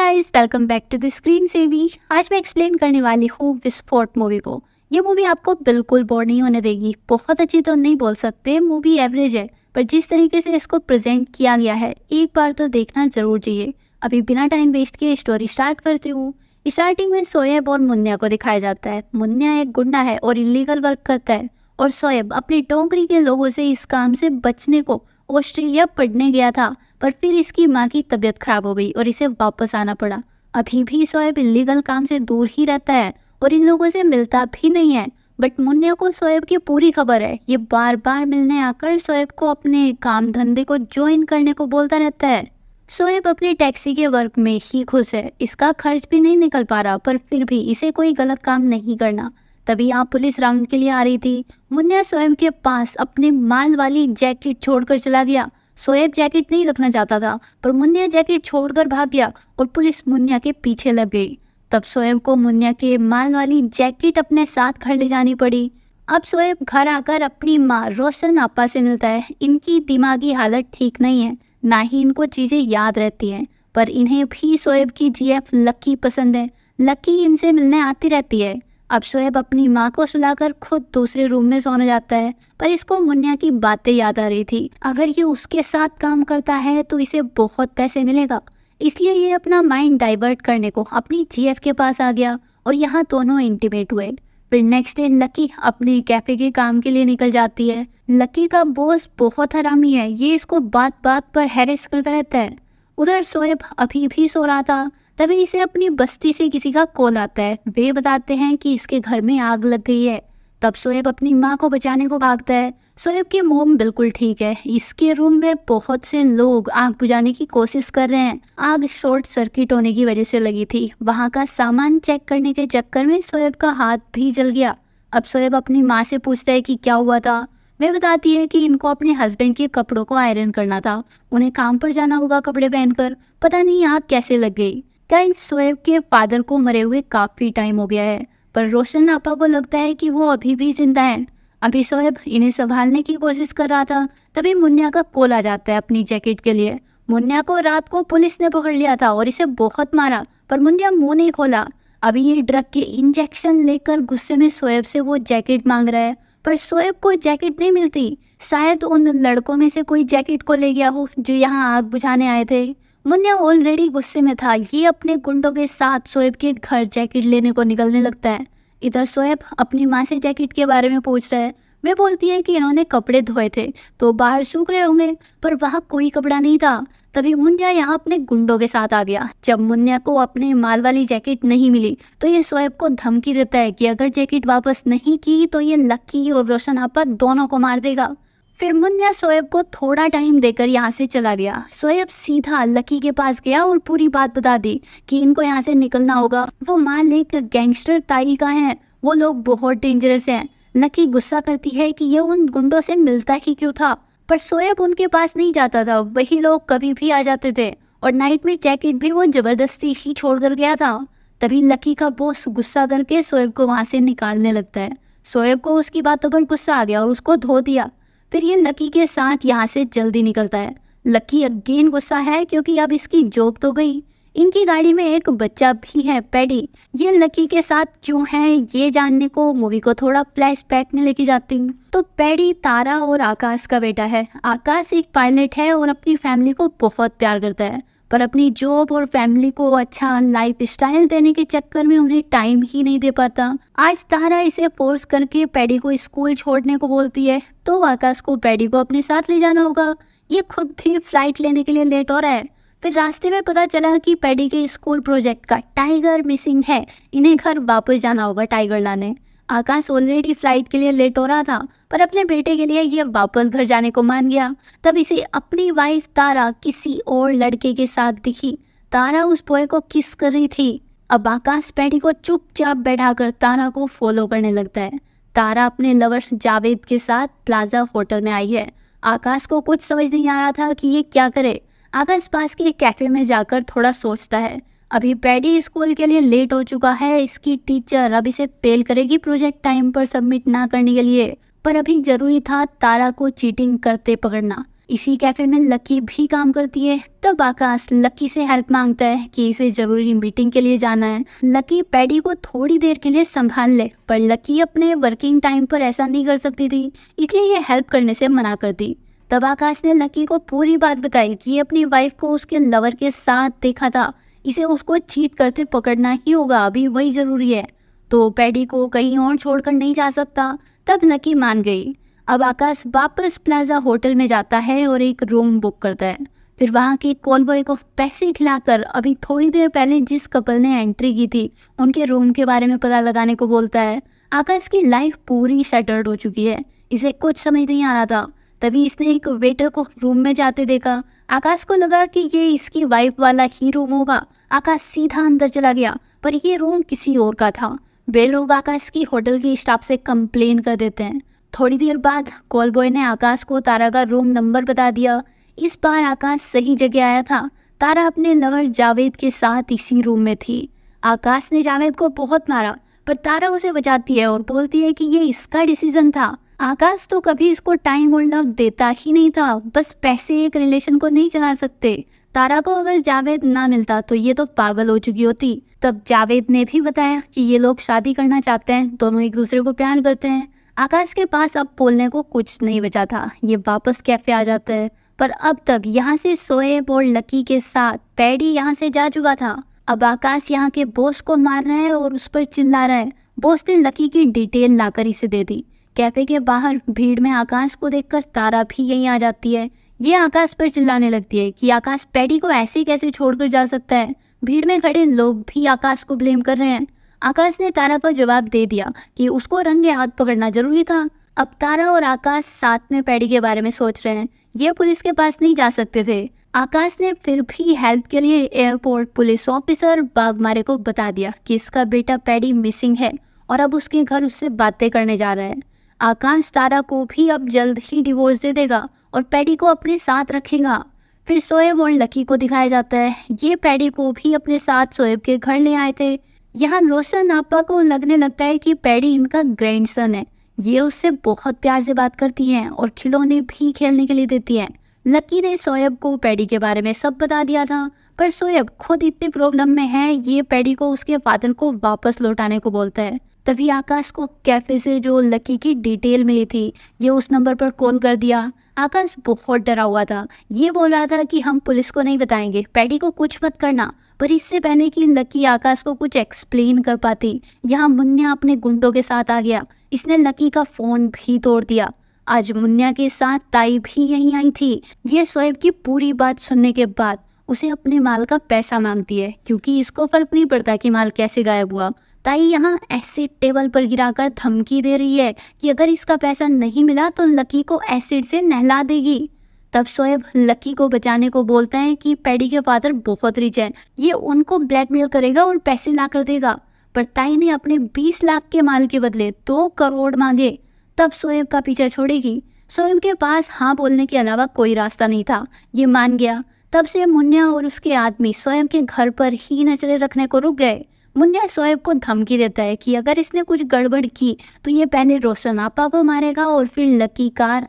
Guys, welcome back to the screen savvy. आज मैं explain करने वाली हूँ विस्फोट मूवी को। ये मूवी आपको बिल्कुल बोर नहीं होने देगी। बहुत अच्छी तो नहीं बोल सकते, मूवी एवरेज है, पर जिस तरीके से इसको प्रेजेंट किया गया है एक बार तो देखना जरूर चाहिए। अभी बिना टाइम वेस्ट किए स्टोरी स्टार्ट करती हूँ। स्टार्टिंग में सोएब और मुन्या को दिखाया जाता है। मुन्या एक गुंडा है और इलीगल वर्क करता है, और सोएब अपनी टोकरी के लोगों से इस काम से बचने को ऑस्ट्रेलिया पढ़ने गया था, पर फिर इसकी माँ की तबीयत खराब हो गई और इसे वापस आना पड़ा। अभी भी सोएब इलीगल काम से दूर ही रहता है और इन लोगों से मिलता भी नहीं है, बट मुन्या को सोएब की पूरी खबर है। ये बार बार मिलने आकर सोएब को अपने काम धंधे को ज्वाइन करने को बोलता रहता है। सोएब अपने टैक्सी के वर्क में ही खुश है। इसका खर्च भी नहीं निकल पा रहा, पर फिर भी इसे कोई गलत काम नहीं करना। तभी यहाँ पुलिस राउंड के लिए आ रही थी। मुन्या सोएब के पास अपने माल वाली जैकेट छोड़कर चला गया। सोएब जैकेट नहीं रखना चाहता था, पर मुन्या जैकेट छोड़कर भाग गया और पुलिस मुन्या के पीछे लग गई। तब सोएब को मुन्या के माल वाली जैकेट अपने साथ घर ले जानी पड़ी। अब सोएब घर आकर अपनी माँ रोशन आपा से मिलता है। इनकी दिमागी हालत ठीक नहीं है, ना ही इनको चीज़ें याद रहती हैं, पर इन्हें भी सोएब की जीएफ लक्की पसंद है। लक्की इनसे मिलने आती रहती है। अब सोएब अपनी माँ को सुलाकर खुद दूसरे रूम में सोने जाता है, पर इसको मुन्या की बातें याद आ रही थी। अगर ये उसके साथ काम करता है तो इसे बहुत पैसे मिलेगा, इसलिए ये अपना माइंड डाइवर्ट करने को अपनी जीएफ के पास आ गया और यहाँ दोनों इंटीमेट हुए। फिर नेक्स्ट डे लकी अपने कैफे के काम के लिए निकल जाती है। लकी का बॉस बहुत हरामी है, ये इसको बात बात पर हैरेस करता रहता है। उधर सोएब अभी भी सो रहा था, तभी इसे अपनी बस्ती से किसी का कॉल आता है। वे बताते हैं कि इसके घर में आग लग गई है। तब सोएब अपनी माँ को बचाने को भागता है। सोएब की मोम बिल्कुल ठीक है। इसके रूम में बहुत से लोग आग बुझाने की कोशिश कर रहे हैं। आग शॉर्ट सर्किट होने की वजह से लगी थी। वहाँ का सामान चेक करने के चक्कर में सोएब का हाथ भी जल गया। अब सोएब अपनी माँ से पूछता है कि क्या हुआ था। वे बताती है कि इनको अपने हस्बैंड के कपड़ों को आयरन करना था, उन्हें काम पर जाना होगा कपड़े पहनकर। पता नहीं आग कैसे लग गई। गाइस, सोएब के फादर को मरे हुए काफी टाइम हो गया है, पर रोशन आपा को लगता है कि वो अभी भी जिंदा है। अभी सोएब इन्हें संभालने की कोशिश कर रहा था, तभी मुन्या का कॉल आ जाता है अपनी जैकेट के लिए। मुन्या को रात को पुलिस ने पकड़ लिया था और इसे बहुत मारा, पर मुन्या मुंह नहीं खोला। अभी ये ड्रग के इंजेक्शन लेकर गुस्से में सोएब से वो जैकेट मांग रहा है, पर सोएब को जैकेट नहीं मिलती। शायद उन लड़कों में से कोई जैकेट को ले गया हो जो यहाँ आग बुझाने आए थे। मुन्या ऑलरेडी गुस्से में था। ये अपने गुंडों के साथ सोएब के घर जैकेट लेने को निकलने लगता है। इधर सोएब अपनी माँ से जैकेट के बारे में पूछ रहा है। वे बोलती है कि इन्होंने कपड़े धोए थे तो बाहर सूख रहे होंगे, पर वहाँ कोई कपड़ा नहीं था। तभी मुन्या यहाँ अपने गुंडों के साथ आ गया। जब मुन्या को अपने माल वाली जैकेट नहीं मिली तो ये सोएब को धमकी देता है कि अगर जैकेट वापस नहीं की तो ये लक्की और रोशन आपा दोनों को मार देगा। फिर मुन्या सोएब को थोड़ा टाइम देकर यहाँ से चला गया। सोएब सीधा लकी के पास गया और पूरी बात बता दी कि इनको यहाँ से निकलना होगा। वो माल एक गैंगस्टर ताई का है, वो लोग बहुत डेंजरस हैं। लकी गुस्सा करती है कि ये उन गुंडों से मिलता ही क्यों था, पर सोएब उनके पास नहीं जाता था। वही लोग कभी भी आ जाते थे और नाइट में जैकेट भी वो जबरदस्ती ही छोड़ कर गया था। तभी लकी का बॉस गुस्सा करके सोएब को वहाँ से निकालने लगता है। सोएब को उसकी बातों पर गुस्सा आ गया और उसको धो दिया। फिर ये लकी के साथ यहाँ से जल्दी निकलता है। लकी अगेन गुस्सा है क्योंकि अब इसकी जॉब तो गई। इनकी गाड़ी में एक बच्चा भी है, पैडी। ये लकी के साथ क्यों है ये जानने को मूवी को थोड़ा फ्लैशबैक में लेके जाती हूँ। तो पैडी तारा और आकाश का बेटा है। आकाश एक पायलट है और अपनी फैमिली को बहुत प्यार करता है, पर अपनी जॉब और फैमिली को अच्छा लाइफ स्टाइल देने के चक्कर में उन्हें टाइम ही नहीं दे पाता। आज तारा इसे फोर्स करके पैडी को स्कूल छोड़ने को बोलती है, तो आकाश को पैडी को अपने साथ ले जाना होगा। ये खुद भी फ्लाइट लेने के लिए लेट हो रहा है। फिर रास्ते में पता चला कि पैडी के स्कूल प्रोजेक्ट का टाइगर मिसिंग है। इन्हें घर वापस जाना होगा टाइगर लाने। आकाश ऑलरेडी फ्लाइट के लिए लेट हो रहा था, पर अपने बेटे के लिए ये वापस घर जाने को मान गया। तब इसे अपनी वाइफ तारा किसी और लड़के के साथ दिखी। तारा उस बॉय को किस कर रही थी। अब आकाश पैडी को चुपचाप बैठाकर तारा को फॉलो करने लगता है। तारा अपने लवर जावेद के साथ प्लाजा होटल में आई है। आकाश को कुछ समझ नहीं आ रहा था कि ये क्या करे। आकाश पास के कैफे में जाकर थोड़ा सोचता है। अभी पैडी स्कूल के लिए लेट हो चुका है। इसकी टीचर अब इसे फेल करेगी प्रोजेक्ट टाइम पर सबमिट ना करने के लिए, पर अभी जरूरी था तारा को चीटिंग करते पकड़ना। इसी कैफे में लकी भी काम करती है। तब आकाश लकी से हेल्प मांगता है कि इसे जरूरी मीटिंग के लिए जाना है। लकी पैडी को थोड़ी देर के लिए संभाल ले, पर लकी अपने वर्किंग टाइम पर ऐसा नहीं कर सकती थी, इसलिए ये हेल्प करने से मना कर दी। तब आकाश ने लकी को पूरी बात बताई कि अपनी वाइफ को उसके लवर के साथ देखा था, इसे उसको चीट करते पकड़ना ही होगा, अभी वही जरूरी है, तो पैडी को कहीं और छोड़कर नहीं जा सकता। तब लकी मान गई। अब आकाश वापस प्लाजा होटल में जाता है और एक रूम बुक करता है। फिर वहाँ के कॉल बॉय को पैसे खिलाकर अभी थोड़ी देर पहले जिस कपल ने एंट्री की थी उनके रूम के बारे में पता लगाने को बोलता है। आकाश की लाइफ पूरी सेटल्ड हो चुकी है, इसे कुछ समझ नहीं आ रहा था। तभी इसने एक वेटर को रूम में जाते देखा। आकाश को लगा कि ये इसकी वाइफ वाला ही रूम होगा। आकाश सीधा अंदर चला गया, पर ये रूम किसी और का था। वे लोग आकाश की होटल के स्टाफ से कंप्लेन कर देते हैं। थोड़ी देर बाद कॉल बॉय ने आकाश को तारा का रूम नंबर बता दिया। इस बार आकाश सही जगह आया था। तारा अपने लवर जावेद के साथ इसी रूम में थी। आकाश ने जावेद को बहुत मारा, पर तारा उसे बचाती है और बोलती है कि ये इसका डिसीजन था। आकाश तो कभी इसको टाइम और लव देता ही नहीं था, बस पैसे एक रिलेशन को नहीं चला सकते। तारा को अगर जावेद ना मिलता तो ये तो पागल हो चुकी होती। तब जावेद ने भी बताया कि ये लोग शादी करना चाहते हैं, दोनों एक दूसरे को प्यार करते हैं। आकाश के पास अब बोलने को कुछ नहीं बचा था। ये वापस कैफे आ जाता है, पर अब तक यहाँ से शोएब और लकी के साथ पैडी यहाँ से जा चुका था। अब आकाश यहाँ के बॉस को मार रहा है और उस पर चिल्ला रहा है। बॉस ने लकी की डिटेल लाकर इसे दे दी। कैफे के बाहर भीड़ में आकाश को देखकर तारा भी यहीं आ जाती है। ये आकाश पर चिल्लाने लगती है कि आकाश पैडी को ऐसे कैसे छोड़कर जा सकता है। भीड़ में खड़े लोग भी आकाश को ब्लेम कर रहे हैं। आकाश ने तारा को जवाब दे दिया कि उसको रंगे हाथ पकड़ना जरूरी था। अब तारा और आकाश साथ में पैडी के बारे में सोच रहे हैं। ये पुलिस के पास नहीं जा सकते थे। आकाश ने फिर भी हेल्प के लिए एयरपोर्ट पुलिस ऑफिसर बागमारे को बता दिया कि इसका बेटा पैडी मिसिंग है और अब उसके घर उससे बातें करने जा रहा है। आकाश तारा को भी अब जल्द ही डिवोर्स दे देगा और पैडी को अपने साथ रखेगा। फिर शोएब और लकी को दिखाया जाता है। ये पैडी को भी अपने साथ शोएब के घर ले आए थे। यहाँ रोशन आपा को लगने लगता है कि पैडी इनका ग्रैंडसन है। ये उससे बहुत प्यार से बात करती हैं और खिलौने भी खेलने के लिए देती हैं। लकी ने शोएब को पैडी के बारे में सब बता दिया था, पर शोएब खुद इतने प्रॉब्लम में है, ये पैडी को उसके फादर को वापस लौटाने को बोलता है। तभी आकाश को कैफे से जो लकी की डिटेल मिली थी, ये उस नंबर पर कॉल कर दिया। आकाश बहुत डरा हुआ था। ये बोल रहा था कि हम पुलिस को नहीं बताएंगे, पैडी को कुछ मत करना। पर इससे पहले कि लकी आकाश को कुछ एक्सप्लेन कर पाती, यहाँ मुन्ना अपने गुंडों के साथ आ गया। इसने लकी का फोन भी तोड़ दिया। आज मुन्ना के साथ ताई भी यहीं आई थी। ये शोएब की पूरी बात सुनने के बाद उसे अपने माल का पैसा मांगती है, क्योंकि इसको फर्क नहीं पड़ता कि माल कैसे गायब हुआ। ताई यहाँ एसिड टेबल पर गिराकर धमकी दे रही है कि अगर इसका पैसा नहीं मिला तो लकी को एसिड से नहला देगी। तब शोएब लकी को बचाने को बोलता है कि पैडी के फादर बहुत रिच है, ये उनको ब्लैकमेल करेगा और पैसे ला कर देगा। पर ताई ने अपने 20 लाख के माल के बदले 2 करोड़ मांगे। तब शोएब का पीछा छोड़ेगी। शोएब के पास हाँ बोलने के अलावा कोई रास्ता नहीं था। ये मान गया। तब से मुन्ना और उसके आदमी शोएब के घर पर ही नजरें रखने को रुक गए। मुन्ना शोएब को धमकी देता है कि अगर इसने कुछ गड़बड़ की तो ये पहले रोशन आपा को मारेगा और फिर लकी कार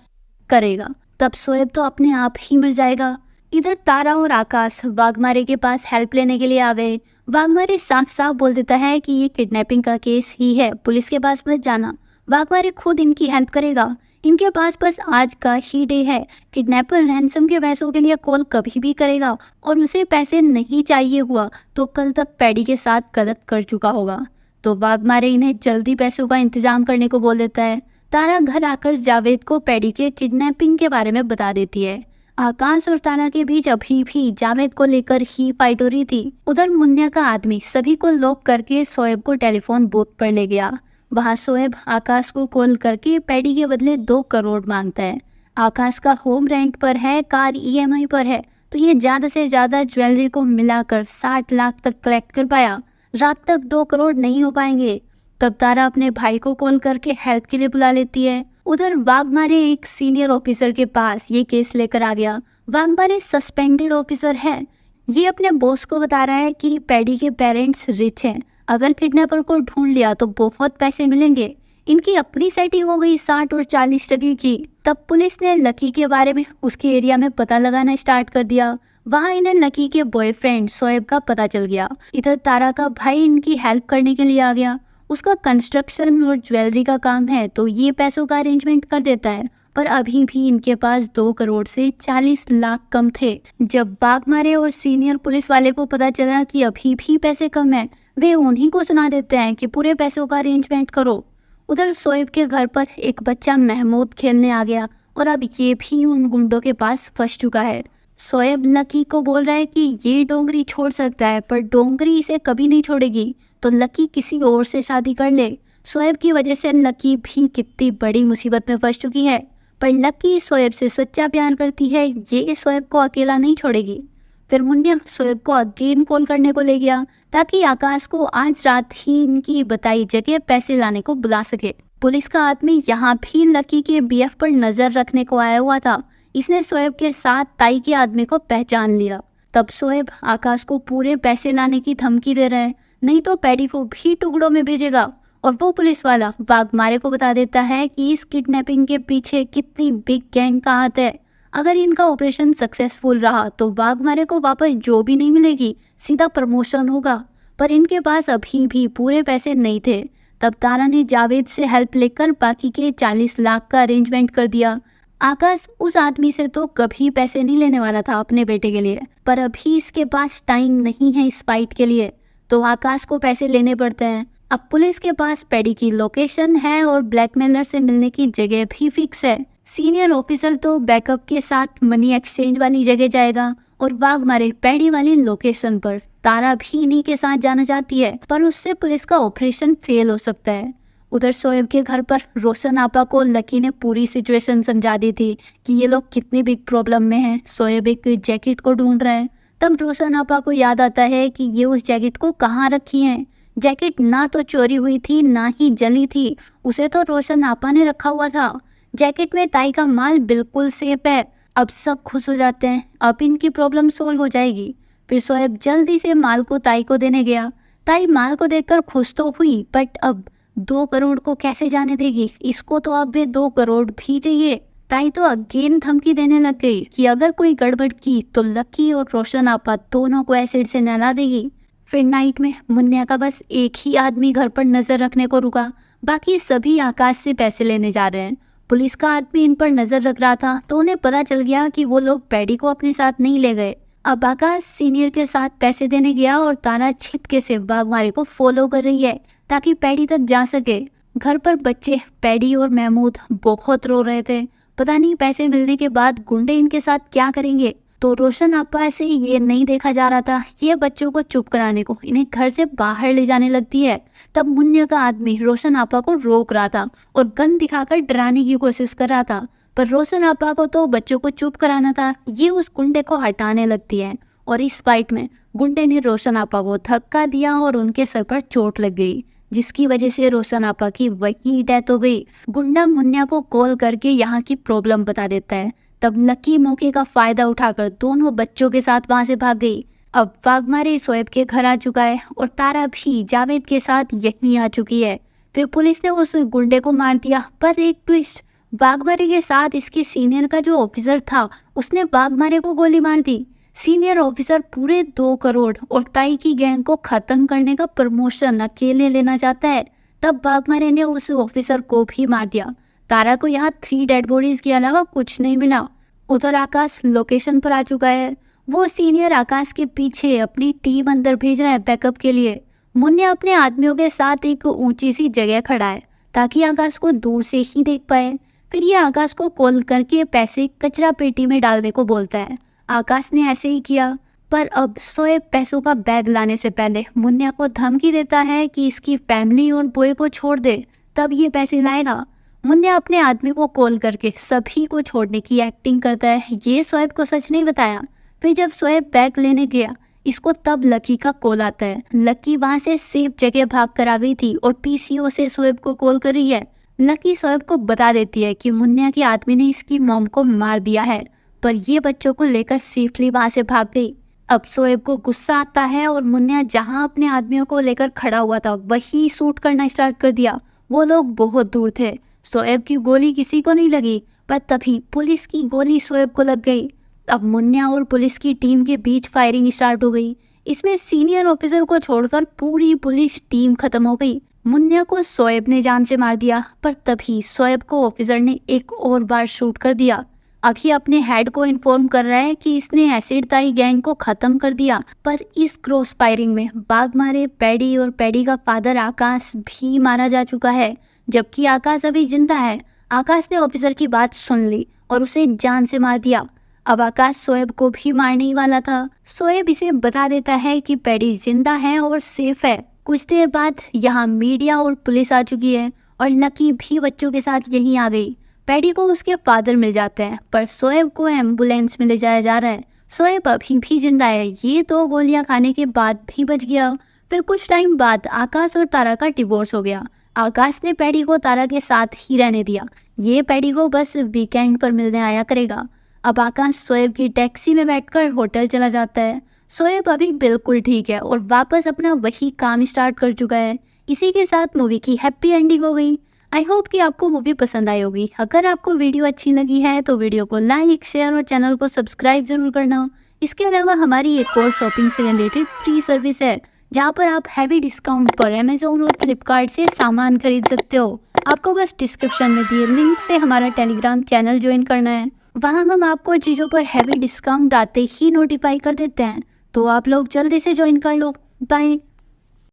करेगा। तब शोएब तो अपने आप ही मर जाएगा। इधर तारा और आकाश वाघमारे के पास हेल्प लेने के लिए आ गए। वाघमारे साफ साफ बोल देता है कि ये किडनैपिंग का केस ही है, पुलिस के पास मत जाना। वाघमारे खुद इनकी हेल्प करेगा। इनके पास बस आज का ही डे है। किडनैपर रैंसम के पैसों के लिए कॉल कभी भी करेगा और उसे पैसे नहीं चाहिए हुआ तो कल तक पैडी के साथ गलत कर चुका होगा। तो वाघमारे इन्हें जल्दी पैसों का इंतजाम करने को बोल देता है। तारा घर आकर जावेद को पैडी के किडनैपिंग के बारे में बता देती है। आकाश और तारा के बीच अभी भी जावेद को लेकर ही फाइट हो रही थी। उधर मुन्ना का आदमी सभी को लॉक करके शोएब को टेलीफोन बूथ पर ले गया। वहाँ शोएब आकाश को कॉल करके पैडी के बदले 2 करोड़ मांगता है। आकाश का होम रेंट पर है, कार EMI पर है, तो ये ज़्यादा से ज़्यादा ज्वेलरी को मिलाकर 60 लाख तक कलेक्ट कर पाया। रात तक 2 करोड़ नहीं हो पाएंगे। तब तारा अपने भाई को कॉल करके हेल्प के लिए बुला लेती है। उधर वाघमारे एक सीनियर ऑफिसर के पास ये केस लेकर आ गया। वाघमारे सस्पेंडेड ऑफिसर है। ये अपने बॉस को बता रहा है कि पैडी के पेरेंट्स रिच हैं, अगर किडनैपर को ढूंढ लिया तो बहुत पैसे मिलेंगे। इनकी अपनी सेटिंग हो गई 60 और 40 टके की। तब पुलिस ने लकी के बारे में उसके एरिया में पता लगाना स्टार्ट कर दिया। वहाँ इन्हें लकी के बॉयफ्रेंड शोएब का पता चल गया। इधर तारा का भाई इनकी हेल्प करने के लिए आ गया। उसका कंस्ट्रक्शन और ज्वेलरी का काम है, तो ये पैसों का अरेंजमेंट कर देता है। पर अभी भी इनके पास 2 करोड़ से 40 लाख कम थे। जब बाघमारे और सीनियर पुलिस वाले को पता चला कि अभी भी पैसे कम है, वे उन्हीं को सुना देते हैं कि पूरे पैसों का अरेंजमेंट करो। उधर शोएब के घर पर एक बच्चा महमूद खेलने आ गया और अब ये भी उन गुंडों के पास फंस चुका है। शोएब लकी को बोल रहा है कि ये डोंगरी छोड़ सकता है, पर डोंगरी इसे कभी नहीं छोड़ेगी, तो लकी किसी और से शादी कर ले। शोएब की वजह से लकी भी कितनी बड़ी मुसीबत में फंस चुकी है, पर लकी शोएब से सच्चा प्यार करती है, ये शोएब को अकेला नहीं छोड़ेगी। फिर मुन्ना शोएब को अगेन कॉल करने को ले गया ताकि आकाश को आज रात ही इनकी बताई जगह पैसे लाने को बुला सके। पुलिस का आदमी यहाँ भी लकी के बीएफ पर नजर रखने को आया हुआ था। इसने शोएब के साथ ताई के आदमी को पहचान लिया। तब शोएब आकाश को पूरे पैसे लाने की धमकी दे रहा है, नहीं तो पैडी को भी टुकड़ों में भेजेगा। और वो पुलिस वाला बाघमारे को बता देता है कि इस किडनैपिंग के पीछे कितनी बिग गैंग का हाथ है। अगर इनका ऑपरेशन सक्सेसफुल रहा तो बाघमारे को वापस जो भी नहीं मिलेगी, सीधा प्रमोशन होगा। पर इनके पास अभी भी पूरे पैसे नहीं थे। तब तारा ने जावेद से हेल्प लेकर बाकी के 40 लाख का अरेंजमेंट कर दिया। आकाश उस आदमी से तो कभी पैसे नहीं लेने वाला था अपने बेटे के लिए, पर अभी इसके पास टाइम नहीं है इस फाइट के लिए, तो आकाश को पैसे लेने पड़ते हैं। अब पुलिस के पास पैडी की लोकेशन है और ब्लैकमेलर से मिलने की जगह भी फिक्स है। सीनियर ऑफिसर तो बैकअप के साथ मनी एक्सचेंज वाली जगह जाएगा और बाघमारे पैडी वाली लोकेशन पर। तारा भी इन्हीं के साथ जाना चाहती है, पर उससे पुलिस का ऑपरेशन फेल हो सकता है। उधर शोएब के घर पर रोशन आपा को लकी ने पूरी सिचुएशन समझा दी थी कि ये लोग कितनी बिग प्रॉब्लम में हैं। शोएब एक जैकेट को ढूंढ रहा है। तब रोशन आपा को याद आता है कि ये उस जैकेट को कहाँ रखी है। जैकेट ना तो चोरी हुई थी ना ही जली थी, उसे तो रोशन आपा ने रखा हुआ था। जैकेट में ताई का माल बिल्कुल सेफ है। अब सब खुश हो जाते हैं, अब इनकी प्रॉब्लम सोल्व हो जाएगी। फिर शोएब जल्दी से माल को ताई को देने गया। ताई माल को देखकर खुश तो हुई, बट अब 2 करोड़ को कैसे जाने देगी। इसको तो अब वे 2 करोड़ भी चाहिए। ताई तो अगेन धमकी देने लग गई कि अगर कोई गड़बड़ की तो लकी और रोशन आपा दोनों को एसिड से नहला देगी। फिर नाइट में मुन्ना का बस एक ही आदमी घर पर नजर रखने को रुका, बाकी सभी आकाश से पैसे लेने जा रहे हैं। पुलिस का आदमी इन पर नजर रख रहा था, तो उन्हें पता चल गया कि वो लोग पैडी को अपने साथ नहीं ले गए। अब आकाश सीनियर के साथ पैसे देने गया और तारा छिपके से बाघमारे को फॉलो कर रही है ताकि पैडी तक जा सके। घर पर बच्चे पैडी और महमूद बहुत रो रहे थे। पता नहीं पैसे मिलने के बाद गुंडे इनके साथ क्या करेंगे। तो रोशन आपा से ये नहीं देखा जा रहा था, ये बच्चों को चुप कराने को इन्हें घर से बाहर ले जाने लगती है। तब मुन्ना का आदमी रोशन आपा को रोक रहा था और गन दिखाकर डराने की कोशिश कर रहा था, पर रोशन आपा को तो बच्चों को चुप कराना था। ये उस गुंडे को हटाने लगती है और इस फाइट में गुंडे ने रोशन आपा को धक्का दिया और उनके सर पर चोट लग गई, जिसकी वजह से रोशन आपा की वही डेथ हो गई। गुंडा मुन्ना को कॉल करके यहाँ की प्रॉब्लम बता देता है। तब लकी मौके का फायदा उठाकर दोनों बच्चों के साथ वहां से भाग गई। अब बाघमारे शोएब के घर आ चुका है और तारा भी जावेद के साथ यहीं आ चुकी है। फिर पुलिस ने उस गुंडे को मार दिया, पर एक ट्विस्ट, बाघमारे के साथ इसके सीनियर का जो ऑफिसर था उसने बाघमारे को गोली मार दी। सीनियर ऑफिसर पूरे 2 करोड़ और ताई की गैंग को खत्म करने का प्रमोशन अकेले लेना चाहता है। तब बाघमारे ने उस ऑफिसर को भी मार दिया। तारा को यहाँ 3 डेड बॉडीज के अलावा कुछ नहीं मिला। उधर आकाश लोकेशन पर आ चुका है। वो सीनियर आकाश के पीछे अपनी टीम अंदर भेज रहा है बैकअप के लिए। मुन्ना अपने आदमियों के साथ एक ऊंची सी जगह खड़ा है ताकि आकाश को दूर से ही देख पाए। फिर ये आकाश को कॉल करके पैसे कचरा पेटी में डालने को बोलता है। आकाश ने ऐसे ही किया, पर अब शोएब पैसों का बैग लाने से पहले मुन्ना को धमकी देता है कि इसकी फैमिली और बॉय को छोड़ दे, तब ये पैसे लाएगा। मुन्ना अपने आदमी को कॉल करके सभी को छोड़ने की एक्टिंग करता है। ये शोएब को सच नहीं बताया। फिर जब शोएब बैग लेने गया इसको, तब लकी का कॉल आता है। लकी वहां से सेफ जगह भाग कर आ गई थी और पीसीओ से शोएब को कॉल कर रही है। लकी शोएब को बता देती है कि मुन्ना के आदमी ने इसकी मॉम को मार दिया है, पर ये बच्चों को लेकर सेफली वहां से भाग गई। अब शोएब को गुस्सा आता है और मुन्ना जहां अपने आदमियों को लेकर खड़ा हुआ था वही शूट करना स्टार्ट कर दिया। वो लोग बहुत दूर थे। शोएब की गोली किसी को नहीं लगी, पर तभी पुलिस की गोली शोएब को लग गई। अब मुन्ना और पुलिस की टीम के बीच फायरिंग स्टार्ट हो गई। इसमें सीनियर ऑफिसर को छोड़कर पूरी पुलिस टीम खत्म हो गई। मुन्ना को शोएब ने जान से मार दिया, पर तभी शोएब को ऑफिसर ने एक और बार शूट कर दिया। अभी अपने हेड को इन्फॉर्म कर रहा है कि इसने एसिड ताई गैंग को खत्म कर दिया। पर इस क्रॉस फायरिंग में बाघ मारे पैडी और पैडी का फादर आकाश भी मारा जा चुका है, जबकि आकाश अभी जिंदा है। आकाश ने ऑफिसर की बात सुन ली और उसे जान से मार दिया। अब आकाश शोएब को भी मारने ही वाला था। शोएब इसे बता देता है कि पैडी जिंदा है और सेफ है। कुछ देर बाद यहाँ मीडिया और पुलिस आ चुकी है और लकी भी बच्चों के साथ यहीं आ गई। पैडी को उसके फादर मिल जाते हैं, पर शोएब को एम्बुलेंस में ले जाया जा रहा है। शोएब अभी भी जिंदा है, ये 2 गोलियां खाने के बाद भी बच गया। फिर कुछ टाइम बाद आकाश और तारा का डिवोर्स हो गया। आकाश ने पैडी को तारा के साथ ही रहने दिया। ये पैडी को बस वीकेंड पर मिलने आया करेगा। अब आकाश शोएब की टैक्सी में बैठकर होटल चला जाता है। शोएब अभी बिल्कुल ठीक है और वापस अपना वही काम स्टार्ट कर चुका है। इसी के साथ मूवी की हैप्पी एंडिंग हो गई। आई होप कि आपको मूवी पसंद आई होगी। अगर आपको वीडियो अच्छी लगी है तो वीडियो को लाइक, शेयर और चैनल को सब्सक्राइब जरूर करना। इसके अलावा हमारी एक और शॉपिंग से रिलेटेड फ्री सर्विस है, जहाँ पर आप हैवी डिस्काउंट पर अमेजोन और फ्लिपकार्ट से सामान खरीद सकते हो। आपको बस डिस्क्रिप्शन में दिए लिंक से हमारा टेलीग्राम चैनल ज्वाइन करना है। वहाँ हम आपको चीज़ों पर हैवी डिस्काउंट आते ही नोटिफाई कर देते हैं, तो आप लोग जल्दी से ज्वाइन कर लो। बाय।